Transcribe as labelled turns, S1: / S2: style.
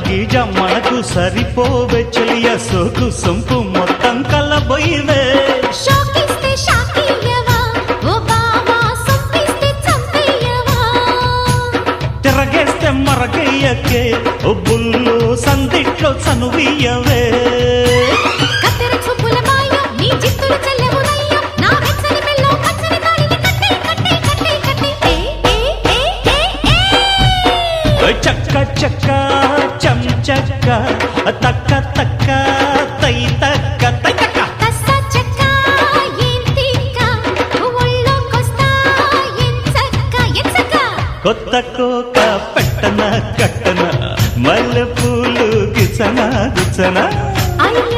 S1: గీజ మనకు సరిపోవే చెలియ సోకు సొంపు మొత్తం కలబోయివే
S2: షోకిస్తే షాకియవా ఓ బావా సొప్పిస్తే చంపేయవా
S1: తిరగేస్తే మరగయ్యకే ఓ బుల్లు సందిట్లో చనువియవే
S2: కత్తెర చూపుల మాయ నీ జిత్తులు చెల్లెవునయ్య నా వెచ్చని మెల్లో పచ్చని తాళిని కట్టే కట్టే కట్టే కట్టే ఏ
S1: చక్క చక్క చం చక్క తక్క తక్క తై తక్క తై తక్క
S2: కస్స చెక్క ఏం తిక్క ఒళ్ళోకొస్తా ఎంచక్క
S1: కొత్త కోక పెట్టన కట్టన మల్లె పూలు గిచన గిచన
S2: అయ్య